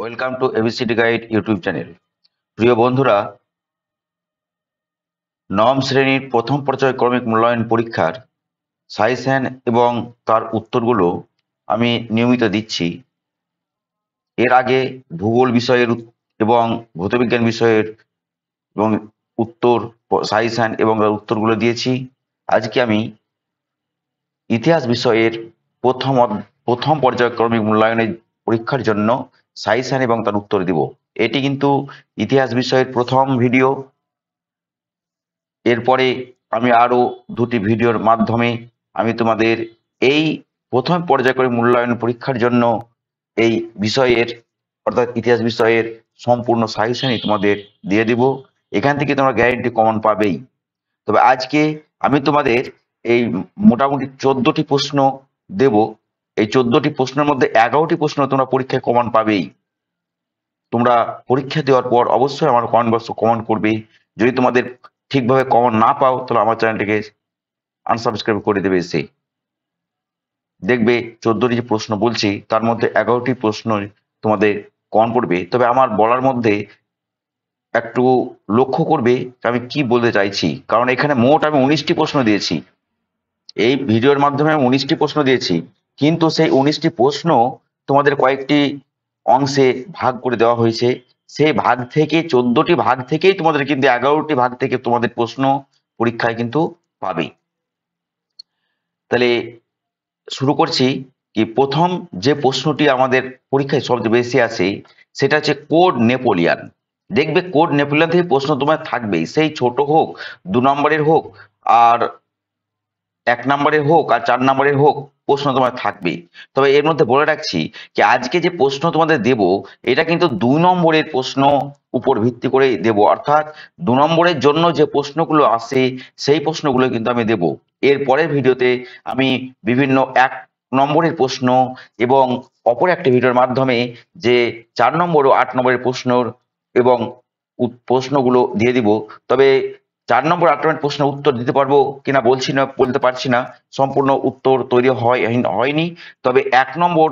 Welcome to ABCD guide YouTube channel. প্রিয় বন্ধুরা, নবম শ্রেণীর প্রথম পর্যায়ক্রমিক মূল্যায়ন পরীক্ষার সাজেশন এবং তার উত্তরগুলো আমি নিয়মিত দিচ্ছি। এর আগে ভূগোল বিষয়ের এবং ভৌতবিজ্ঞান বিষয়ের এবং উত্তর সাজেশন এবং তার উত্তরগুলো দিয়েছি। আজকে আমি ইতিহাস বিষয়ের প্রথম পর্যায়ক্রমিক মূল্যায়নের পরীক্ষার জন্য সাজেশন এবং তার উত্তর দিব। এটি কিন্তু ইতিহাস বিষয়ের প্রথম ভিডিও। এরপরে আমি আরো দুটি ভিডিওর মাধ্যমে আমি তোমাদের এই প্রথম পর্যায়ক্রমিক মূল্যায়ন পরীক্ষার জন্য এই বিষয়ের অর্থাৎ ইতিহাস বিষয়ের সম্পূর্ণ সাজেশনই তোমাদের দিয়ে দিব। এখান থেকে তোমরা গ্যারেন্টি কমন পাবেই। তবে আজকে আমি তোমাদের এই মোটামুটি 14টি প্রশ্ন দেব। এই 14টি প্রশ্নের মধ্যে 11টি প্রশ্ন তোমরা পরীক্ষায় কমন পাবেই। তোমরা পরীক্ষা দেওয়ার পর অবশ্যই আমার কমেন্ট বক্সে কমেন্ট করবে। যদি তোমাদের ঠিকভাবে কমন না পাও তাহলে আমার চ্যানেলটিকে আনসাবস্ক্রাইব করে দেবে। এসে দেখবে 14টি যে প্রশ্ন বলছি তার মধ্যে 11টি প্রশ্ন তোমাদের কমন পড়বে। তবে আমার বলার মধ্যে একটু লক্ষ্য করবে আমি কি বলতে চাইছি, কারণ এখানে মোট আমি 19টি প্রশ্ন দিয়েছি। এই ভিডিওর মাধ্যমে আমি 19টি প্রশ্ন দিয়েছি, কিন্তু সেই 19টি প্রশ্ন তোমাদের কয়েকটি অংশে ভাগ করে দেওয়া হয়েছে। সেই ভাগ থেকে 14টি ভাগ থেকেই তোমাদের কিন্তু 11টি ভাগ থেকে তোমাদের প্রশ্ন পরীক্ষায় কিন্তু পাবে। তাহলে শুরু করছি। কি প্রথম যে প্রশ্নটি আমাদের পরীক্ষায় সবচেয়ে বেশি আসে সেটা হচ্ছে কোড নেপোলিয়ান। দেখবে কোড নেপোলিয়ান থেকে প্রশ্ন তোমার থাকবেই, সেই ছোট হোক, 2 নম্বরের হোক আর 1 নম্বরের হোক আর 4 নম্বরের হোক, প্রশ্ন তোমার থাকবে। তবে এর মধ্যে বলে রাখছি যে আজকে যে প্রশ্ন তোমাদের দেব এটা কিন্তু 2 নম্বরের প্রশ্ন উপর ভিত্তি করে দেব, অর্থাৎ 2 নম্বরের জন্য যে প্রশ্নগুলো আসে সেই প্রশ্নগুলো কিন্তু আমি দেব। এর পরের ভিডিওতে আমি বিভিন্ন 1 নম্বরের প্রশ্ন এবং অপর একটি ভিডিওর মাধ্যমে যে 4 নম্বর ও 8 নম্বরের প্রশ্নর এবং প্রশ্নগুলো দিয়ে দিব। তবে 4 নম্বর 8 নম্বর প্রশ্নের উত্তর দিতে পারবো কিনা বলতে পারছি না, সম্পূর্ণ উত্তর তৈরি হয়নি। তবে 1 নম্বর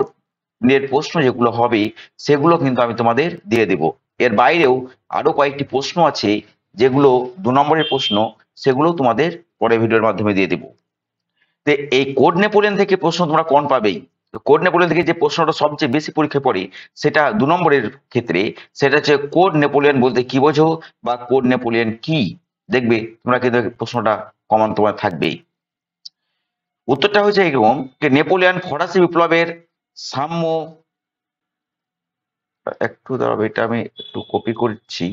এর প্রশ্ন যেগুলো হবে সেগুলো কিন্তু আমি তোমাদের দিয়ে দেব। এর বাইরেও আরো কয়েকটি প্রশ্ন আছে যেগুলো 2 নম্বরের প্রশ্ন, সেগুলো তোমাদের পরের ভিডিওর মাধ্যমে দিয়ে দেব। তো এই কোড নেপোলিয়ন থেকে প্রশ্ন তোমরা কোন পাবেই। কোড নেপোলিয়ন থেকে যে প্রশ্নটা সবচেয়ে বেশি পরীক্ষায় পড়ে সেটা 2 নম্বরের ক্ষেত্রে, সেটা হচ্ছে কোড নেপোলিয়ন বলতে কি বোঝো বা কোড নেপোলিয়ন কি। দেখবে তোমরা কিন্তু প্রশ্নটা কমন তোমার থাকবেই। উত্তরটা হচ্ছে এরকম যে নেপোলিয়ন ফরাসি বিপ্লবের সাম্য, একটু দাঁড়াবে এটা আমি একটু কপি করছি।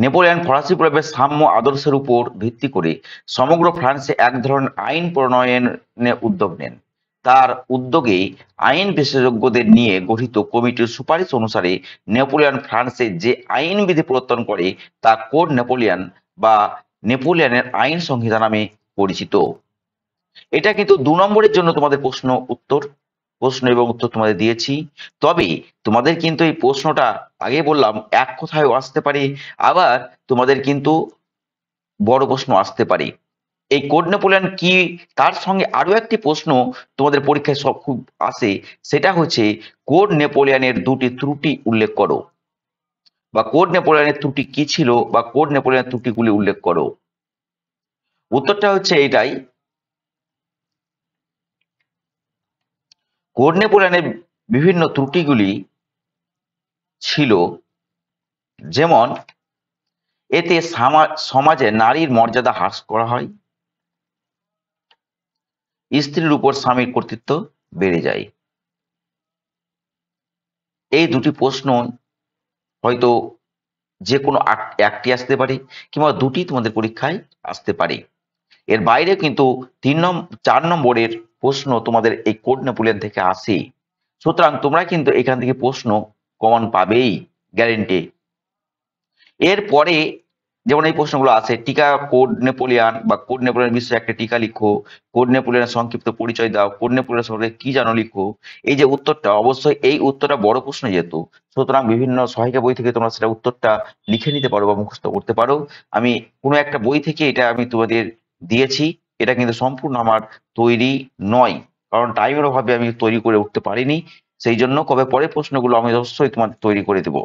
নেপোলিয়ন ফরাসি বিপ্লবের সাম্য আদর্শের উপর ভিত্তি করে সমগ্র ফ্রান্সে এক ধরনের আইন প্রণয়নের উদ্যোগ নেন। তার উদ্যোগে আইন বিশেষজ্ঞদের নিয়ে গঠিত কমিটির সুপারিশ অনুসারে নেপোলিয়ন ফ্রান্সে যে আইন বিধি প্রবর্তন করে তা কোড নেপোলিয়ন বা নেপোলিয়নের আইন সংহিতা নামে পরিচিত। এটা কিন্তু 2 নম্বরের জন্য তোমাদের প্রশ্ন এবং উত্তর তোমাদের দিয়েছি। তবে তোমাদের কিন্তু এই প্রশ্নটা আগে বললাম এক কথায় আসতে পারে, আবার তোমাদের কিন্তু বড় প্রশ্ন আসতে পারে। এই কোড নেপোলিয়ন কি তার সঙ্গে আরো একটি প্রশ্ন তোমাদের পরীক্ষায় সব খুব আসে, সেটা হচ্ছে কোড নেপোলিয়নের 2টি ত্রুটি উল্লেখ করো, বা কোড নেপোলিয়নের ত্রুটি কি ছিল বা কোড নেপোলিয়নের ত্রুটিগুলি উল্লেখ করো। উত্তরটা হচ্ছে এটাই, কোড নেপোলিয়নের বিভিন্ন ত্রুটিগুলি ছিল যেমন এতে সমাজে নারীর মর্যাদা হ্রাস করা হয়, স্ত্রীর উপর স্বামীর কর্তৃত্ব বেড়ে যায়। এই দুটি প্রশ্ন হয়তো যে কোনো একটি আসতে পারে কিংবা দুটি তোমাদের পরীক্ষায় আসতে পারে। এর বাইরে কিন্তু 4 নম্বরের প্রশ্ন তোমাদের এই কোড নেপোলিয়ন থেকে আসে। সুতরাং তোমরা কিন্তু এখান থেকে প্রশ্ন কমন পাবেই, গ্যারেন্টি। এরপরে যেমন এই প্রশ্নগুলো আছে, টিকা কোড নেপোলিয়ন বা কোড নেপোলিয়ন বিষয়ে একটা টিকা লিখো, কোড নেপোলিয়নের সংক্ষিপ্ত পরিচয় দাও, কোড নেপোলিয়ন সম্পর্কে কি জানো লিখো। এই যে উত্তরটা, অবশ্যই এই উত্তরটা বড় প্রশ্ন যেহেতু, সুতরাং বিভিন্ন সহায়িকা বই থেকে তোমরা সেটা উত্তরটা লিখে নিতে পারো বা মুখস্থ করতে পারো। আমি কোনো একটা বই থেকে এটা আমি তোমাদের দিয়েছি। এটা কিন্তু সম্পূর্ণ আমার তৈরি নয়, কারণ টাইমের অভাবে আমি তৈরি করে উঠতে পারিনি। সেই জন্য কবে পরে প্রশ্নগুলো আমি অবশ্যই তোমাদের তৈরি করে দেব।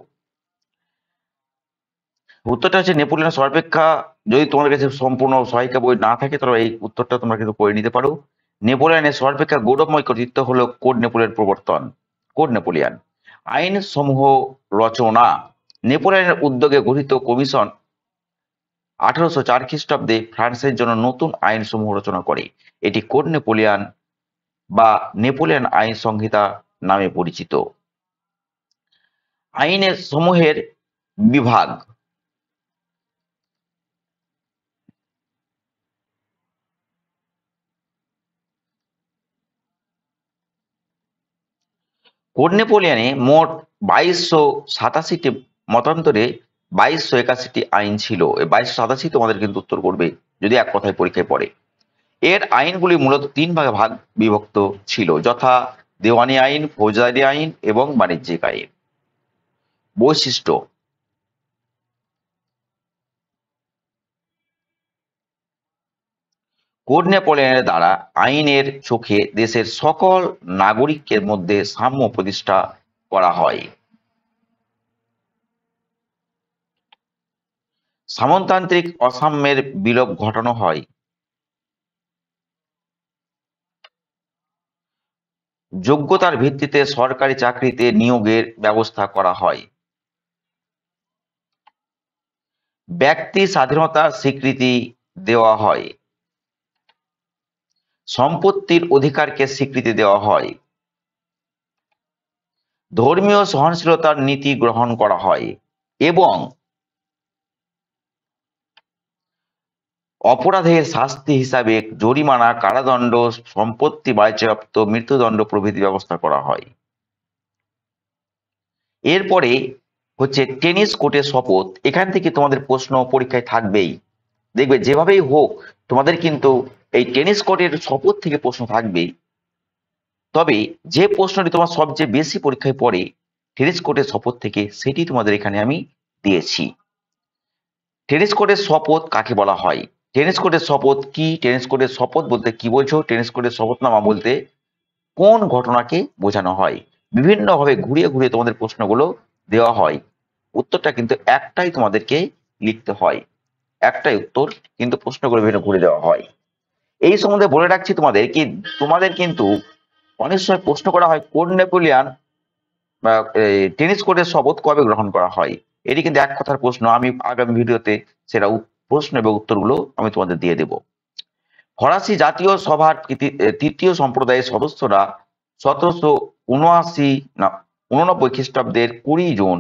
উত্তরটা হচ্ছে নেপোলিয়ন সর্বাপেক্ষা। যদি তোমাদের কাছে সম্পূর্ণ সহায়িকা বই না থাকে তাহলে এই উত্তরটা তোমরা কিন্তু করে নিতে পারো। নেপোলিয়নের সর্বাপেক্ষা গৌরবময় কৃতিত্ব হলো কোড নেপোলিয়ন প্রবর্তন। কোড নেপোলিয়ন আইন সমূহ রচনা। নেপোলিয়নের উদ্যোগে গঠিত কমিশন 1804 খ্রিস্টাব্দে ফ্রান্সের জন্য নতুন আইন সমূহ রচনা করে। এটি কোড নেপোলিয়ন বা নেপোলিয়ন আইন সংহিতা নামে পরিচিত। আইনের সমূহের বিভাগ। কোড নেপোলিয়নে মোট 2287টি মতান্তরে 2281টি আইন ছিল। এই 2287 তোমাদের কিন্তু উত্তর করবে যদি এক কথায় পরীক্ষায় পড়ে। এর আইনগুলি মূলত তিন ভাগে বিভক্ত ছিল, যথা দেওয়ানি আইন, ফৌজদারি আইন এবং বাণিজ্যিক আইন। বৈশিষ্ট্য। কোড নেপোলিয়নের দ্বারা আইনের চোখে দেশের সকল নাগরিকের মধ্যে সাম্য প্রতিষ্ঠা করা হয়। সামন্ততান্ত্রিক অসাম্যের বিলোপ ঘটানো হয়। যোগ্যতার ভিত্তিতে সরকারি চাকরিতে নিয়োগের ব্যবস্থা করা হয়। ব্যক্তি স্বাধীনতার স্বীকৃতি দেওয়া হয়। সম্পত্তির অধিকারকে স্বীকৃতি দেওয়া হয়। ধর্মীয় সহনশীলতার নীতি গ্রহণ করা হয় এবং অপরাধের শাস্তি হিসাবে জরিমানা, কারাদণ্ড, সম্পত্তি বাজেয়াপ্ত, মৃত্যুদণ্ড প্রভৃতি ব্যবস্থা করা হয়। এরপরে হচ্ছে টেনিস কোর্টের শপথ। এখান থেকে তোমাদের প্রশ্ন পরীক্ষায় থাকবেই, দেখবে যেভাবেই হোক তোমাদের কিন্তু এই টেনিস কোর্টের শপথ থেকে প্রশ্ন থাকবেই। তবে যে প্রশ্নটি তোমার সবচেয়ে বেশি পরীক্ষায় পড়ে টেনিস কোর্টের শপথ থেকে, সেটি তোমাদের এখানে আমি দিয়েছি। টেনিস কোর্টের শপথ কাকে বলা হয়? টেনিস কোর্টের শপথ কি? টেনিস কোর্টের শপথ বলতে কি বোঝো? টেনিস কোর্টের শপথনামা বলতে কোন ঘটনাকে বোঝানো হয়? বিভিন্নভাবে ঘুরিয়ে ঘুরিয়ে তোমাদের প্রশ্নগুলো দেওয়া হয়। উত্তরটা কিন্তু একটাই তোমাদেরকে লিখতে হয়, একটাই উত্তর, কিন্তু প্রশ্নগুলো বিভিন্ন ঘুরে দেওয়া হয়। এই সম্বন্ধে বলে রাখছি তোমাদের কি, তোমাদের কিন্তু অনেক সময় প্রশ্ন করা হয় কোড নেপোলিয়ন বা টেনিস কোর্টের শপথ কবে গ্রহণ করা হয়। এটি কিন্তু এক কথার প্রশ্ন। আমি আগামী ভিডিওতে সেটা প্রশ্ন এবং উত্তরগুলো আমি তোমাদের দিয়ে দেব। ফরাসি জাতীয় সভার তৃতীয় সম্প্রদায়ের সদস্যরা 1789 খ্রিস্টাব্দের 20 জুন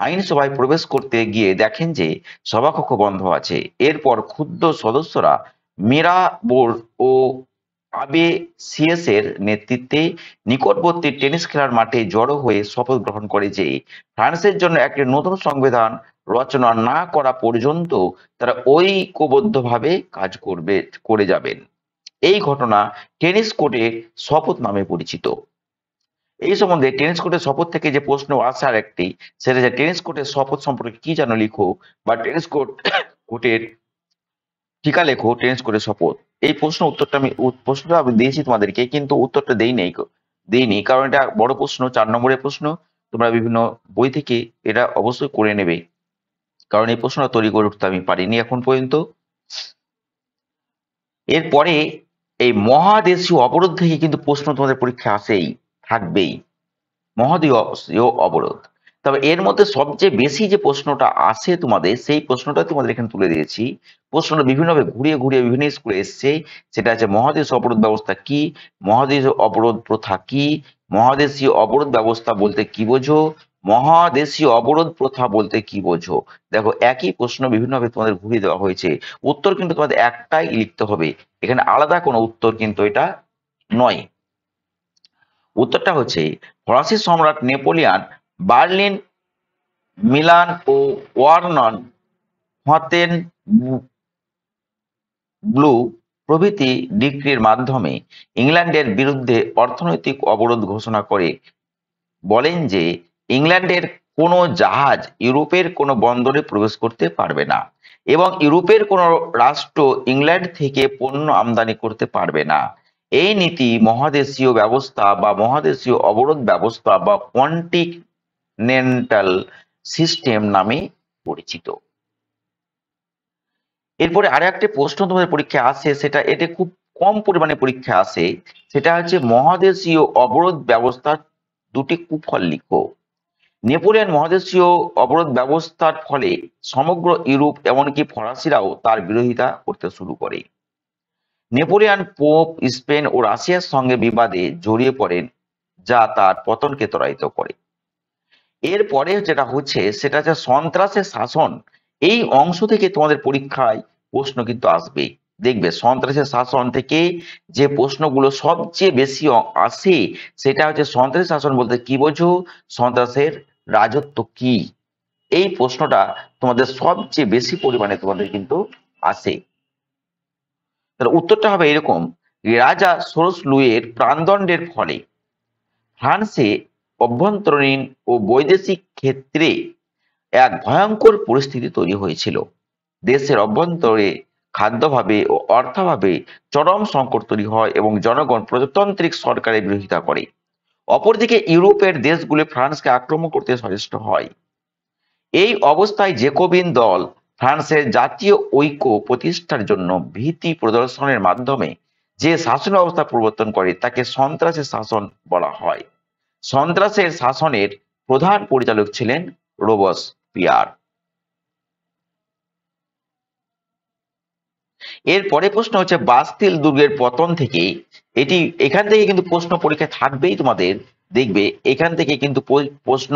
আইনসভায় প্রবেশ করতে গিয়ে দেখেন যে সভাকক্ষ বন্ধ আছে। এরপর ক্ষুদ্র সদস্যরা মিরাবোর ও আবে সিএসের নেতৃত্বে নিকটবর্তী টেনিস খেলার মাঠে জড়ো হয়ে শপথ গ্রহণ করে যে ফ্রান্সের জন্য একটি নতুন সংবিধান রচনা না করা পর্যন্ত তারা ঐক্যবদ্ধভাবে কাজ করে যাবেন। এই ঘটনা টেনিস কোর্টের শপথ নামে পরিচিত। এই সম্বন্ধে টেনিস কোর্টের শপথ থেকে যে প্রশ্ন আসার একটি, সেটা যে টেনিস কোর্টের শপথ সম্পর্কে কি জানো লিখো, বা টেনিস কোর্টের টিকা লেখো টেনিস কোর্টের শপথ। এই প্রশ্নটা আমি দিয়েছি তোমাদেরকে, কিন্তু উত্তরটা দেইনি কারণ এটা বড় প্রশ্ন, 4 নম্বরের প্রশ্ন। তোমরা বিভিন্ন বই থেকে এটা অবশ্যই করে নেবে, কারণ এই প্রশ্নটা তৈরি করে উঠতে আমি পারিনি এখন পর্যন্ত। এরপরে এই মহাদেশীয় অবরোধ থেকে কিন্তু প্রশ্ন তোমাদের পরীক্ষা আসেই, থাকবেই, মহাদেশীয় অবরোধ। তবে এর মধ্যে সবচেয়ে বেশি যে প্রশ্নটা আসে তোমাদের, সেই প্রশ্নটা তোমাদের এখানে তুলে দিয়েছি। প্রশ্নটা বিভিন্নভাবে ঘুরিয়ে ঘুরিয়ে বিভিন্ন স্কুলে এসছে। সেটা আছে মহাদেশীয় অবরোধ ব্যবস্থা কি, মহাদেশীয় অবরোধ প্রথা কি, মহাদেশীয় অবরোধ ব্যবস্থা বলতে কি বোঝো, মহাদেশীয় অবরোধ প্রথা বলতে কি বোঝো। দেখো একই প্রশ্ন বিভিন্নভাবে তোমাদের ঘুরিয়ে দেওয়া হয়েছে। উত্তর কিন্তু তোমাদের একটাই লিখতে হবে, এখানে আলাদা কোনো উত্তর কিন্তু এটা নয়। উত্তরটা হচ্ছে ফরাসি সম্রাট নেপোলিয়ন বার্লিন, মিলান ও ওয়ার্নন হতেন ব্লু প্রভৃতি ডিক্রির মাধ্যমে ইংল্যান্ডের বিরুদ্ধে অর্থনৈতিক অবরোধ ঘোষণা করে বলেন যে ইংল্যান্ডের কোনো জাহাজ ইউরোপের কোনো বন্দরে প্রবেশ করতে পারবে না এবং ইউরোপের কোনো রাষ্ট্র ইংল্যান্ড থেকে পণ্য আমদানি করতে পারবে না। এই নীতি মহাদেশীয় ব্যবস্থা বা মহাদেশীয় অবরোধ ব্যবস্থা বা কন্টিনেন্টাল সিস্টেম নামে পরিচিত। এরপরে আরো একটা প্রশ্ন তোমাদের পরীক্ষায় আসে, সেটা এটা খুব কম পরিমাণে পরীক্ষা আসে, সেটা হচ্ছে মহাদেশীয় অবরোধ ব্যবস্থার দুটি কুফল লিখো। নেপোলিয়ন মহাদেশীয় অবরোধ ব্যবস্থার ফলে সমগ্র ইউরোপ এমনকি ফরাসিরাও তার বিরোধিতা করতে শুরু করে। নেপোলিয়ন পোপ স্পেন ও রাশিয়ার সঙ্গে বিবাদে জড়িয়ে পড়েন, যা তার পতনকে ত্বরান্বিত করে। এরপরে যেটা হচ্ছে সেটা হচ্ছে সন্ত্রাসের শাসন। এই অংশ থেকে তোমাদের পরীক্ষায় প্রশ্ন কিন্তু আসবে। দেখবে সন্ত্রাসের শাসন থেকে যে প্রশ্নগুলো সবচেয়ে বেশি আসে সেটা হচ্ছে সন্ত্রাসের শাসন বলতে কি বোঝো, সন্ত্রাসের রাজত্ব কি, এই প্রশ্নটা তোমাদের সবচেয়ে বেশি পরিমাণে তোমাদের কিন্তু আসে। তাহলে উত্তরটা হবে এরকম, রাজা সোরস লুইয়ের প্রাণদণ্ডের ফলে ফ্রান্সে অভ্যন্তরীণ ও বৈদেশিক ক্ষেত্রে এক ভয়ঙ্কর পরিস্থিতি তৈরি হয়েছিল। দেশের অভ্যন্তরে খাদ্যভাবে ও অর্থভাবে চরম সংকট তৈরি হয় এবং জনগণ প্রজাতান্ত্রিক সরকারের বিরোধিতা করে। অপরদিকে ইউরোপের দেশগুলি ফ্রান্সকে আক্রমণ করতে সচেষ্ট হয়। এই অবস্থায় জেকোবিন দল ফ্রান্সের জাতীয় ঐক্য প্রতিষ্ঠার জন্য ভীতি প্রদর্শনের মাধ্যমে যে শাসন ব্যবস্থা প্রবর্তন করে তাকে সন্ত্রাসের শাসন বলা হয়। সন্ত্রাসের শাসনের প্রধান পরিচালক ছিলেন রোবসপিয়ার। এরপরে প্রশ্ন হচ্ছে বাস্তিল দুর্গের পতন থেকে, এখান থেকে কিন্তু প্রশ্ন পরীক্ষায় থাকবেই তোমাদের, দেখবে এখান থেকে কিন্তু প্রশ্ন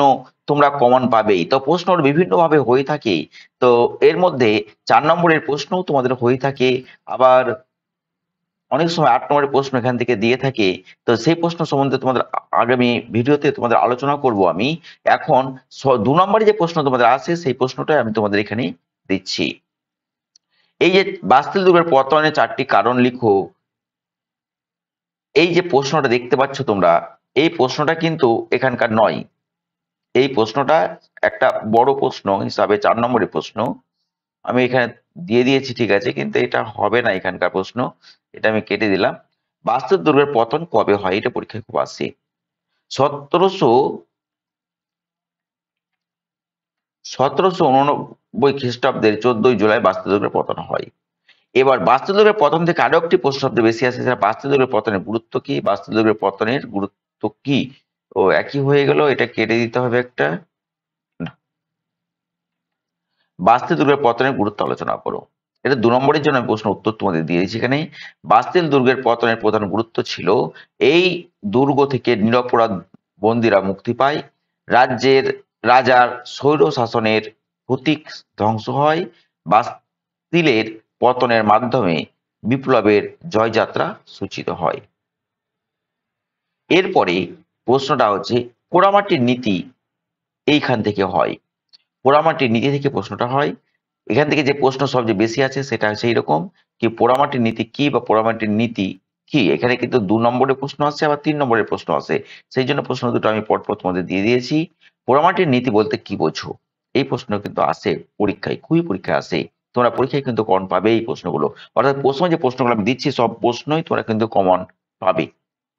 তোমরা কমন পাবেই। তো প্রশ্ন বিভিন্ন ভাবে হয়ে থাকে, তো এর মধ্যে 4 নম্বরের প্রশ্নও তোমাদের হয়ে থাকে, আবার অনেক সময় 8 নম্বরের প্রশ্ন এখান থেকে দিয়ে থাকে। তো সেই প্রশ্ন সম্বন্ধে তোমাদের আগামী ভিডিওতে তোমাদের আলোচনা করব আমি। এখন 2 নম্বরে যে প্রশ্ন তোমাদের আসে সেই প্রশ্নটাই আমি তোমাদের এখানে দিচ্ছি। এই যে বাস্তিল দুর্গের পতনের 4টি কারণ লিখো, এই যে প্রশ্নটা দেখতে পাচ্ছ তোমরা, এই প্রশ্নটা কিন্তু এখানকার নয়। এই প্রশ্নটা একটা বড় প্রশ্ন হিসাবে 4 নম্বরের প্রশ্ন আমি এখানে দিয়ে দিয়েছি, ঠিক আছে, কিন্তু এটা হবে না এখানকার প্রশ্ন, এটা আমি কেটে দিলাম। বাস্তিল দুর্গের পতন কবে হয়, এটা পরীক্ষায় খুব আসে। 1789 খ্রিস্টাব্দের 14ই জুলাই বাস্তিল দুর্গের পতন হয়। এবার বাস্তিল দুর্গের পতন থেকে আরো একটি প্রশ্ন সবচেয়ে বেশি আসে, সেটা বাস্তিল দুর্গের পতনের গুরুত্ব কি, বাস্তিল দুর্গের পতনের গুরুত্ব কি। ও একই হয়ে গেল, এটা কেটে দিতে হবে একটা। বাস্তিল দুর্গের পতনের গুরুত্ব আলোচনা করো। এটা 2 নম্বরের জন্য আমি প্রশ্ন উত্তর তোমাদের দিয়ে দিয়েছি এখানে। বাস্তিল দুর্গের পতনের প্রধান গুরুত্ব ছিল এই দুর্গ থেকে নিরপরাধ বন্দীরা মুক্তি পায়, রাজার স্বৈর শাসনের প্রতীক ধ্বংস হয়, বাস্তিলের পতনের মাধ্যমে বিপ্লবের জয়যাত্রা সূচিত হয়। এরপরে প্রশ্নটা হচ্ছে পোড়ামাটির নীতি এইখান থেকে হয়। পোড়ামাটির নীতি থেকে প্রশ্নটা হয়। এখান থেকে যে প্রশ্ন সবচেয়ে বেশি আছে সেটা হচ্ছে এইরকম কি পোড়ামাটির নীতি কি বা পোড়ামাটির নীতি কি। এখানে কিন্তু 2 নম্বরের প্রশ্ন আসে, আবার 3 নম্বরের প্রশ্ন আসে, সেই জন্য প্রশ্ন দুটো আমি পরপর তোমাদের দিয়ে দিয়েছি। পোড়ামাটির নীতি বলতে কি বোঝো, এই প্রশ্ন কিন্তু আসে পরীক্ষায়, খুবই পরীক্ষায় আসে। তোমরা পরীক্ষায় কিন্তু কমন পাবে এই প্রশ্নগুলো, অর্থাৎ প্রশ্ন যে প্রশ্নগুলো আমি দিচ্ছি সব প্রশ্নই তোমরা কিন্তু কমন পাবে,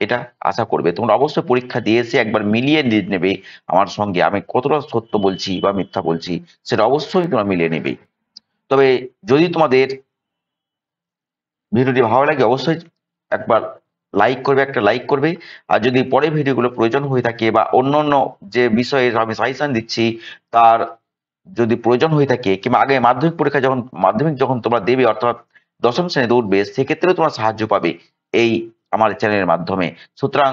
এটা আশা করবে। তোমরা অবশ্যই পরীক্ষা দিয়ে এসে একবার মিলিয়ে নেবে আমার সঙ্গে আমি কতটা সত্য বলছি বা মিথ্যা বলছি, সেটা অবশ্যই তোমরা মিলিয়ে নেবে। তবে যদি তোমাদের ভিডিওটি ভালো লাগে অবশ্যই একবার একটা লাইক করবে। আর যদি পরে ভিডিওগুলো প্রয়োজন হয়ে থাকে বা অন্য যে বিষয়ে আমি সাজেশন দিচ্ছি তার যদি প্রয়োজন হয়ে থাকে, কিংবা আগে মাধ্যমিক যখন তোমরা দেবে অর্থাৎ 10ম শ্রেণীতে উঠবে, সেক্ষেত্রেও তোমরা সাহায্য পাবে এই আমার চ্যানেলের মাধ্যমে। সুতরাং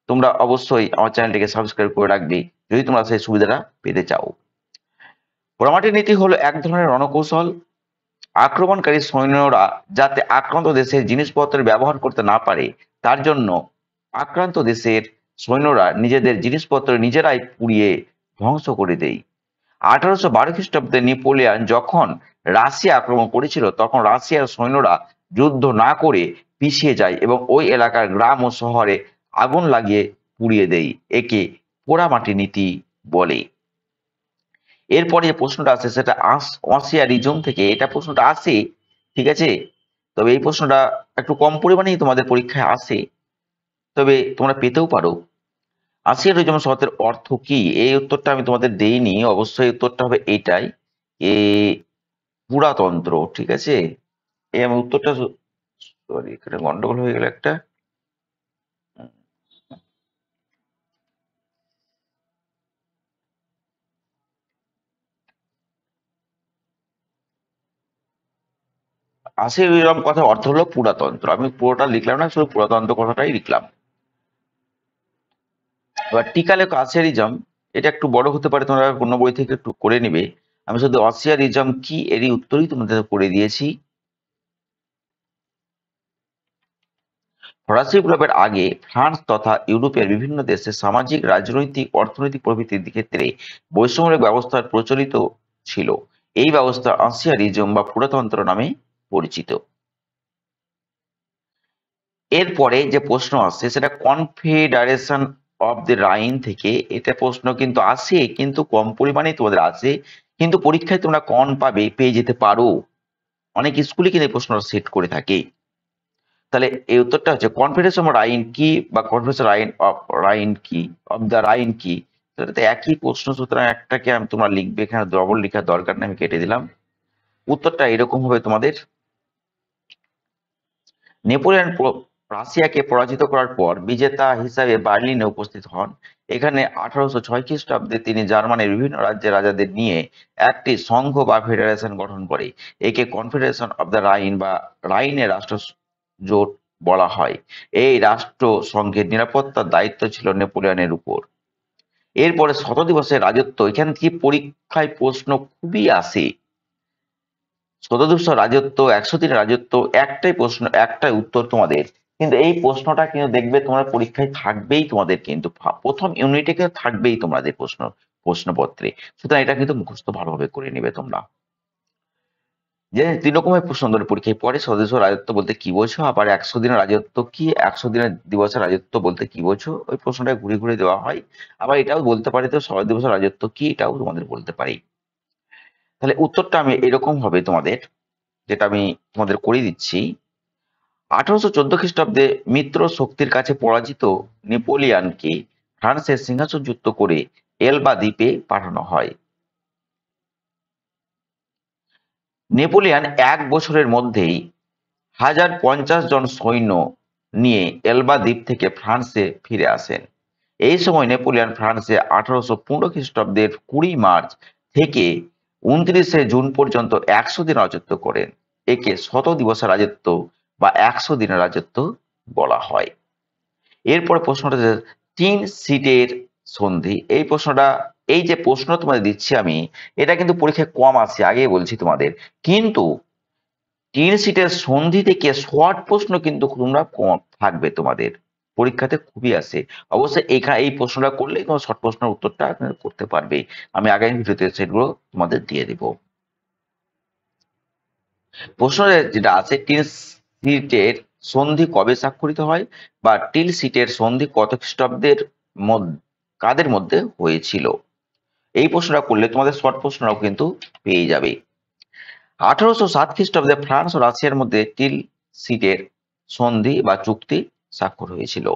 তোমরা অবশ্যই আমার চ্যানেলটিকে সাবস্ক্রাইব করে রাখবে যদি তোমরা সেই সুবিধাটা পেতে চাও। পোড়ামাটির নীতি হলো এক ধরনের রণকৌশল, আক্রমণকারী সৈন্যরা যাতে আক্রান্ত দেশের জিনিসপত্রের ব্যবহার করতে না পারে তার জন্য আক্রান্ত দেশের সৈন্যরা নিজেদের জিনিসপত্র নিজেরাই পুড়িয়ে ধ্বংস করে দেয়। 1812 খ্রিস্টাব্দে নেপোলিয়ন যখন রাশিয়া আক্রমণ করেছিল তখন রাশিয়ার সৈন্যরা যুদ্ধ না করে পিছিয়ে যায় এবং ওই এলাকার গ্রাম ও শহরে আগুন লাগিয়ে পুড়িয়ে দেয়। একে পোড়ামাটি নীতি বলে। এরপরে যে প্রশ্নটা আছে সেটা অসিয়ারিজম থেকে, এটা প্রশ্নটা আসে, ঠিক আছে। তবে এই প্রশ্নটা একটু কম পরিমাণেই তোমাদের পরীক্ষায় আসে, তবে তোমরা পেতেও পারো। আসিয়ারিজম শব্দের অর্থ কি, এই উত্তরটা আমি তোমাদের দেইনি, অবশ্যই উত্তরটা হবে এটাই, এ পুরাতন্ত্র, ঠিক আছে। এই আমি উত্তরটা, সরি এখানে গন্ডগোল হয়ে গেল একটা। আসিয়ারিজম কথার অর্থ হলো পুরাতন্ত্র, আমি পুরোটা লিখলাম না, শুধু পুরাতন্ত্র কথাটাই লিখলাম। এবার টিকা লেখো আসিয়ারিজম, এটা একটু বড় হতে পারে, তোমরা অন্য বই থেকে একটু করে নিবে। আমি শুধু আসিয়ারিজম কি এরই উত্তরই তোমাদের করে দিয়েছি। ফরাসি বিপ্লবের আগে ফ্রান্স তথা ইউরোপের বিভিন্ন দেশে সামাজিক, রাজনৈতিক, অর্থনৈতিক প্রভৃতির ক্ষেত্রে বৈষম্যমূলক ব্যবস্থা প্রচলিত ছিল। এই ব্যবস্থা আসিয়ারিজম বা পুরাতন্ত্র নামে পরিচিত। এরপরে যে প্রশ্ন আসছে সেটা কনফেডারেশন অফ দ্য রাইন থেকে, এটা প্রশ্ন কিন্তু আসে, কিন্তু কম পরিমাণে তোমাদের আসে, কিন্তু পরীক্ষায় তোমরা কন পাবে, পেয়ে যেতে পারো, অনেক স্কুলে কিন্তু এই প্রশ্নটা সেট করে থাকে। তাহলে এই উত্তরটা হচ্ছে কনফেডারেশন অফ রাইন কি, বা কনফেডারেশন রাইন অফ রাইন কি, অফ দ্য রাইন কি। সেটাতে একই প্রশ্ন, সুতরাং একটাকে আমি তোমরা লিখবে, এখানে ডবল লেখার দরকার নেই, আমি কেটে দিলাম। উত্তরটা এরকম হবে তোমাদের, নেপোলিয়ন রাশিয়াকে পরাজিত করার পর বিজেতা হিসাবে বার্লিনে উপস্থিত হন। এখানে 1806 খ্রিস্টাব্দে তিনি জার্মানির বিভিন্ন রাজ্যের রাজাদের নিয়ে একটি সংঘ বা ফেডারেশন গঠন করে। একে কনফেডারেশন অব দ্য রাইন বা রাইনের রাষ্ট্র জোট বলা হয়। এই রাষ্ট্র সংঘের নিরাপত্তার দায়িত্ব ছিল নেপোলিয়নের উপর। এরপরে 100 দিবসের রাজত্ব, এখান থেকে পরীক্ষায় প্রশ্ন খুবই আসে। 100 দিবসের রাজত্ব, 100 দিনের রাজত্ব, একটাই প্রশ্ন, একটাই উত্তর তোমাদের। কিন্তু এই প্রশ্নটা কিন্তু দেখবে তোমার পরীক্ষায় থাকবেই, তোমাদের কিন্তু প্রথম ইউনিটে কিন্তু থাকবেই তোমাদের প্রশ্নপত্রে। সুতরাং এটা কিন্তু মুখস্থ ভালোভাবে করে নিবে তোমরা। যে 3 রকমের প্রশ্ন ধরে পরীক্ষায় পড়ে, 100 দিবসের রাজত্ব বলতে কি বোঝো, আবার 100 দিনের রাজত্ব কি, 100 দিনের দিবসের রাজত্ব বলতে কি বোঝো, ওই প্রশ্নটা ঘুরে ঘুরে দেওয়া হয়। আবার এটাও বলতে পারে তো 100 দিবসের রাজত্ব কি, এটাও তোমাদের বলতে পারি। তাহলে উত্তরটা আমি এরকম হবে তোমাদের, যেটা আমি তোমাদের করে দিচ্ছি। 1814 খ্রিস্টাব্দে মিত্র শক্তির কাছে পরাজিত নেপোলিয়নকে ফ্রান্সের সিংহাসনচ্যুত করে এলবা দ্বীপে পাঠানো হয়। নেপোলিয়ন 1 বছরের মধ্যেই 1050 জন সৈন্য নিয়ে এলবা দ্বীপ থেকে ফ্রান্সে ফিরে আসেন। এই সময় নেপোলিয়ন ফ্রান্সে 1815 খ্রিস্টাব্দের 20 মার্চ থেকে 29 জুন পর্যন্ত 100 দিন রাজত্ব করেন। একে 100 দিবসের রাজত্ব বা 100 দিনের রাজত্ব বলা হয়। এরপরে প্রশ্নটা যে 3 সিটের সন্ধি, এই প্রশ্নটা, এই যে প্রশ্ন তোমাদের দিচ্ছি আমি, এটা কিন্তু পরীক্ষায় কম আসে, আগেই বলছি তোমাদের। কিন্তু 3 সিটের সন্ধি থেকে শর্ট প্রশ্ন কিন্তু তোমরা কম থাকবে তোমাদের পরীক্ষাতে, খুবই আসে। অবশ্যই এখানে এই প্রশ্নটা করলে তোমার শর্ট প্রশ্নের উত্তরটা করতে পারবে। আমি আগামী ভিডিওতে সেগুলো তোমাদের দিয়ে দেব। প্রশ্ন যেটা আছে, টিল সিটের সন্ধি কবে স্বাক্ষরিত হয়, বা টিল সিটের সন্ধি কত খ্রিস্টাব্দের কাদের মধ্যে হয়েছিল, এই প্রশ্নটা করলে তোমাদের শর্ট প্রশ্নটাও কিন্তু পেয়ে যাবে। 1807 খ্রিস্টাব্দে ফ্রান্স ও রাশিয়ার মধ্যে টিল সিটের সন্ধি বা চুক্তি স্বাক্ষর হয়েছিল।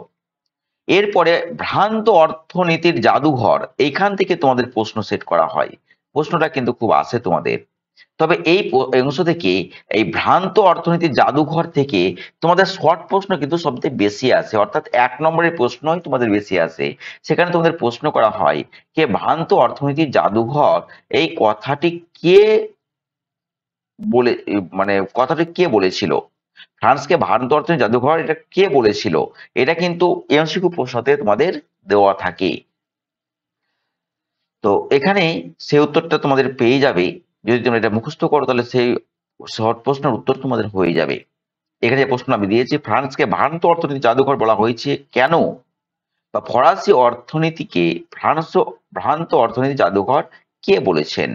এরপরে ভ্রান্ত অর্থনীতির জাদুঘর, এইখান থেকে তোমাদের প্রশ্ন সেট করা হয়, প্রশ্নটা কিন্তু খুব আসে তোমাদের। তবে এই অংশ থেকে, এই ভ্রান্ত অর্থনীতির জাদুঘর থেকে তোমাদের শর্ট প্রশ্ন কিন্তু সবচেয়ে বেশি আসে, অর্থাৎ 1 নম্বরের প্রশ্নই তোমাদের বেশি আসে। সেখানে তোমাদের প্রশ্ন করা হয় যে ভ্রান্ত অর্থনীতির জাদুঘর, এই কথাটি কে বলে, মানে কথাটি কে বলেছিল, ফ্রান্সকে ভ্রান্ত অর্থনীতির জাদুঘর এটা কে বলেছিল, এটা কিন্তু এমসিকিউ প্রশ্নতে তোমাদের দেওয়া থাকে। তো এখানে সেই উত্তরটা তোমাদের পেয়ে যাবে, যদি তোমরা এটা মুখস্থ করো তাহলে সেই শর্ট প্রশ্নের উত্তর তোমাদের হয়ে যাবে। এখানে যে প্রশ্ন আমি দিয়েছি, ফ্রান্সকে ভ্রান্ত অর্থনীতি জাদুঘর বলা হয়েছে কেন, বা ফরাসি অর্থনীতিকে ভ্রান্ত অর্থনীতি জাদুঘর কে বলেছেন।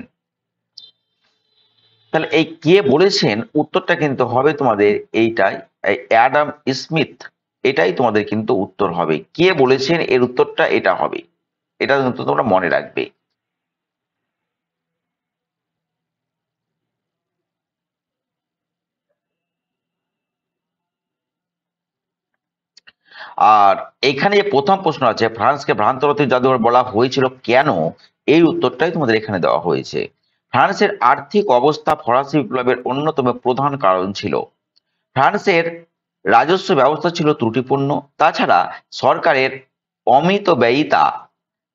তাহলে এই কে বলেছেন উত্তরটা কিন্তু হবে তোমাদের এইটাই, এই অ্যাডাম স্মিথ, এটাই তোমাদের কিন্তু উত্তর হবে, কে বলেছেন এর উত্তরটা এটা হবে। এটা কিন্তু তোমরা মনে রাখবে। আর এখানে যে প্রথম প্রশ্ন আছে, ফ্রান্সকে ভ্রান্ত অর্থনৈতিক জাদুঘর বলা হয়েছিল কেন, এই উত্তরটাই তোমাদের এখানে দেওয়া হয়েছে। ফ্রান্সের আর্থিক অবস্থা ফরাসি বিপ্লবের অন্যতম প্রধান কারণ ছিল। ফ্রান্সের রাজস্ব ব্যবস্থা ছিল ত্রুটিপূর্ণ, তাছাড়া সরকারের অমিতব্যয়িতা,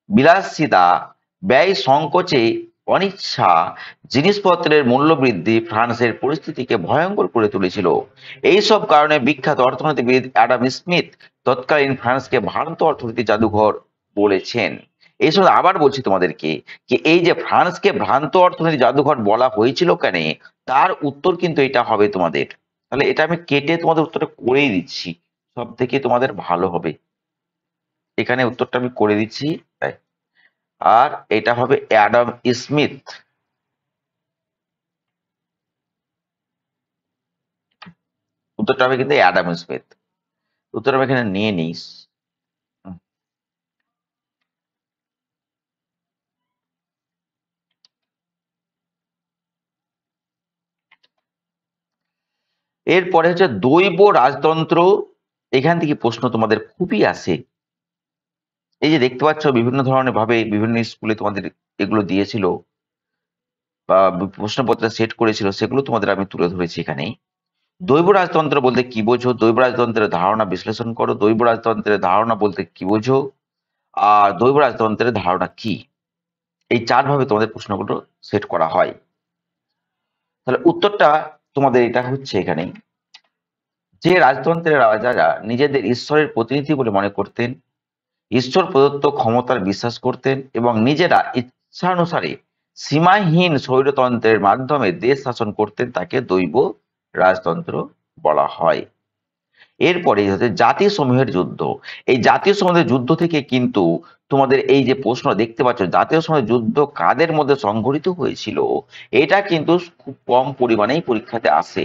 বিলাসিতা, ব্যয় সংকোচে অনিচ্ছা, জিনিসপত্রের মূল্য বৃদ্ধি ফ্রান্সের পরিস্থিতিকে ভয়ঙ্কর করে তুলেছিল। এইসব কারণে বিখ্যাত অর্থনীতিবিদ অ্যাডাম স্মিথ তৎকালীন ফ্রান্সকে ভ্রান্ত অর্থনীতি জাদুঘর বলেছেন। এই সময় আবার বলছি তোমাদেরকে যে এই যে ফ্রান্সকে ভ্রান্ত অর্থনীতি জাদুঘর বলা হয়েছিল কেন, তার উত্তর কিন্তু এটা হবে তোমাদের। তাহলে এটা আমি কেটে তোমাদের উত্তরটা করেই দিচ্ছি, সব থেকে তোমাদের ভালো হবে। এখানে উত্তরটা আমি করে দিচ্ছি, তাই। আর এটা হবে অ্যাডাম স্মিথ। উত্তরটা হবে কিন্তু অ্যাডাম স্মিথ। উত্তর আমি এখানে নিয়ে নিস। এরপরে হচ্ছে দৈব রাজতন্ত্র। এখান থেকে প্রশ্ন তোমাদের খুবই আসে। এই যে দেখতে পাচ্ছ বিভিন্ন ধরনের ভাবে বিভিন্ন স্কুলে তোমাদের এগুলো দিয়েছিল বা প্রশ্নপত্র সেট করেছিল, সেগুলো তোমাদের আমি তুলে ধরেছি এখানে। দৈব রাজতন্ত্র বলতে কি বোঝো, দৈব রাজতন্ত্রের ধারণা বিশ্লেষণ করো, দৈব রাজতন্ত্রের ধারণা বলতে কি বোঝো, আর দৈব রাজতন্ত্রের ধারণা কি। এই চার ভাবে তোমাদের প্রশ্নগুলো সেট করা হয়। তাহলে উত্তরটা তোমাদের এটা হচ্ছে এখানে, যে রাজতন্ত্রের রাজারা নিজেদের ঈশ্বরের প্রতিনিধি বলে মনে করতেন, ঈশ্বর প্রদত্ত ক্ষমতার বিশ্বাস করতেন এবং নিজেরা ইচ্ছানুসারে সীমাহীন স্বৈরতন্ত্রের মাধ্যমে দেশ শাসন করতেন, তাকে দৈব রাজতন্ত্র বলা হয়। এরপরে হচ্ছে জাতীয় সমূহের যুদ্ধ। এই জাতীয় সমূহের যুদ্ধ থেকে কিন্তু তোমাদের এই যে প্রশ্ন দেখতে পাচ্ছ, জাতীয় সমূহের যুদ্ধ কাদের মধ্যে সংঘটিত হয়েছিল, এটা কিন্তু খুব কম পরিমাণেই পরীক্ষাতে আসে।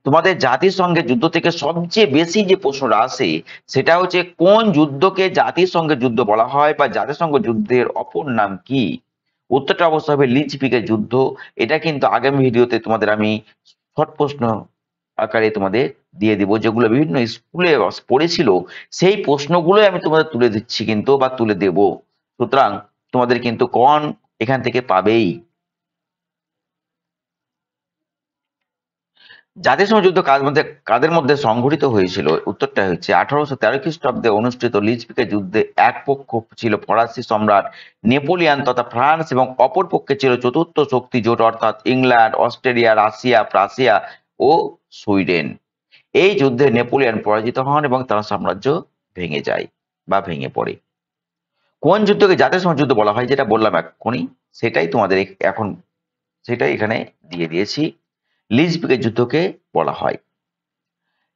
তোমাদের জাতিসংঘের যুদ্ধ থেকে সবচেয়ে বেশি যে প্রশ্নটা আসে সেটা হচ্ছে কোন যুদ্ধকে জাতিসংঘের যুদ্ধ বলা হয় বা জাতিসংঘ যুদ্ধের অপর নাম কি। উত্তরটা অবশ্য হবে লিচপিকের যুদ্ধ। এটা কিন্তু আগামী ভিডিওতে তোমাদের আমি শর্ট প্রশ্ন আকারে তোমাদের দিয়ে দিব, যেগুলো বিভিন্ন স্কুলে পড়েছিল সেই প্রশ্নগুলোই আমি তোমাদের তুলে দিচ্ছি কিন্তু, বা তুলে দেব। সুতরাং তোমাদের কিন্তু কোন এখান থেকে পাবেই। জাতিসংঘ যুদ্ধ কাদের মধ্যে সংঘটিত হয়েছিল, উত্তরটা হচ্ছে 1813 খ্রিস্টাব্দে অনুষ্ঠিত লিচপিকের যুদ্ধে এক পক্ষ ছিল ফরাসি সম্রাট নেপোলিয়ান তথা ফ্রান্স এবং অপর পক্ষে ছিল চতুর্থ শক্তি জোট অর্থাৎ ইংল্যান্ড, অস্ট্রেলিয়া, রাশিয়া, প্রাশিয়া ও সুইডেন। এই যুদ্ধে নেপোলিয়ান পরাজিত হন এবং তার সাম্রাজ্য ভেঙে যায় বা ভেঙে পড়ে। কোন যুদ্ধকে জাতিসংঘ যুদ্ধ বলা হয়, যেটা বললাম এখনই, সেটাই তোমাদের এখন সেটাই এখানে দিয়ে দিয়েছি, লিচপিকের যুদ্ধকে বলা হয়।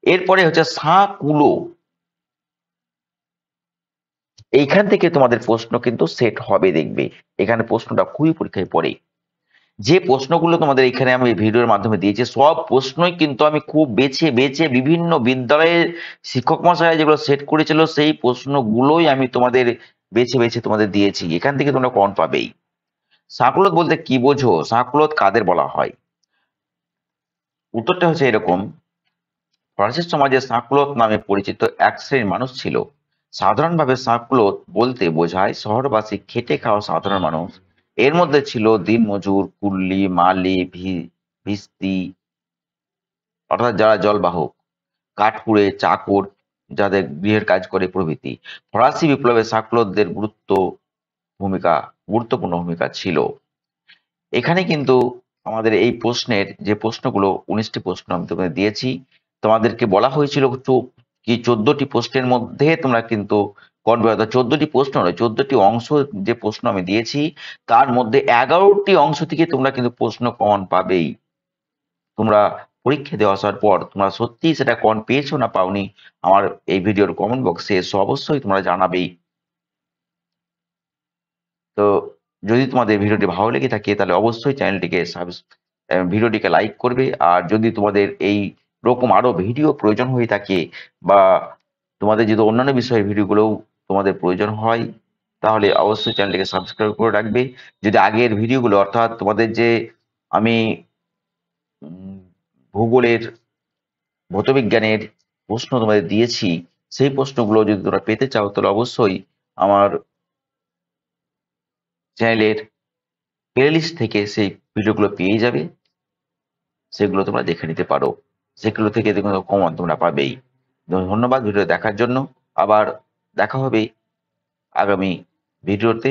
এরপরে হচ্ছে সাঁকুলো। এইখান থেকে তোমাদের প্রশ্ন কিন্তু সেট হবে, দেখবে এখানে প্রশ্নটা খুবই পরীক্ষায় পড়ে। যে প্রশ্নগুলো তোমাদের এখানে আমি ভিডিওর মাধ্যমে দিয়েছি সব প্রশ্নই কিন্তু আমি খুব বেছে বেছে বিভিন্ন বিদ্যালয়ের শিক্ষক মশাই যেগুলো সেট করেছিল সেই প্রশ্নগুলোই আমি তোমাদের বেছে বেছে তোমাদের দিয়েছি। এখান থেকে তোমরা কম পাবেই। সাঁকুলত বলতে কি বোঝো, সাঁকুলত কাদের বলা হয়, উত্তরটা হচ্ছে এরকম। ফরাসি সমাজে সাঁকুলত নামে পরিচিত এক শ্রেণীর মানুষ ছিল। সাধারণভাবে সাঁকুলত বলতে বোঝায় শহরবাসী খেটে খাওয়া সাধারণ মানুষ। এর মধ্যে ছিল দিনমজুর, কুল্লি, মালি, ভিস্তি অর্থাৎ যারা জলবাহক, কাঠকুড়ে, চাকর যাদের গৃহের কাজ করে প্রভৃতি। ফরাসি বিপ্লবে সাঁকুলতদের গুরুত্বপূর্ণ ভূমিকা ছিল। এখানে কিন্তু আমাদের এই প্রশ্নের যে প্রশ্নগুলো 19টি প্রশ্ন আমি তোমাদের দিয়েছি, তোমাদেরকে বলা হয়েছিল কি 14টি প্রশ্নের মধ্যে তোমরা কিন্তু করবে, অর্থাৎ 14টি প্রশ্ন নয় 14টি অংশ যে প্রশ্ন আমি দিয়েছি তার মধ্যে 11টি অংশ থেকে তোমরা কিন্তু প্রশ্ন কমন পাবেই। তোমরা পরীক্ষা দেওয়া আসার পর তোমরা সত্যি সেটা কমন পেয়েছো না পাওনি, আমার এই ভিডিওর কমেন্ট বক্সে অবশ্যই তোমরা জানাবেই। তো যদি তোমাদের ভিডিওটি ভালো লেগে থাকে তাহলে অবশ্যই চ্যানেলটিকে ভিডিওটিকে লাইক করবে। আর যদি তোমাদের এই রকম আরো ভিডিও প্রয়োজন হয়ে থাকে বা তোমাদের যদি অন্যান্য বিষয়ের ভিডিওগুলোও তোমাদের প্রয়োজন হয় তাহলে অবশ্যই চ্যানেলটিকে সাবস্ক্রাইব করে রাখবে। যদি আগের ভিডিওগুলো অর্থাৎ তোমাদের যে আমি ভূগোলের ভৌতবিজ্ঞানের প্রশ্ন তোমাদের দিয়েছি সেই প্রশ্নগুলো যদি তোমরা পেতে চাও তাহলে অবশ্যই আমার চ্যানেলের প্লেলিস্ট থেকে সেই ভিডিওগুলো পেয়ে যাবে, সেগুলো তোমরা দেখে নিতে পারো। সেগুলো থেকে কমন তোমরা পাবেই। ধন্যবাদ ভিডিও দেখার জন্য। আবার দেখা হবে আগামী ভিডিওতে।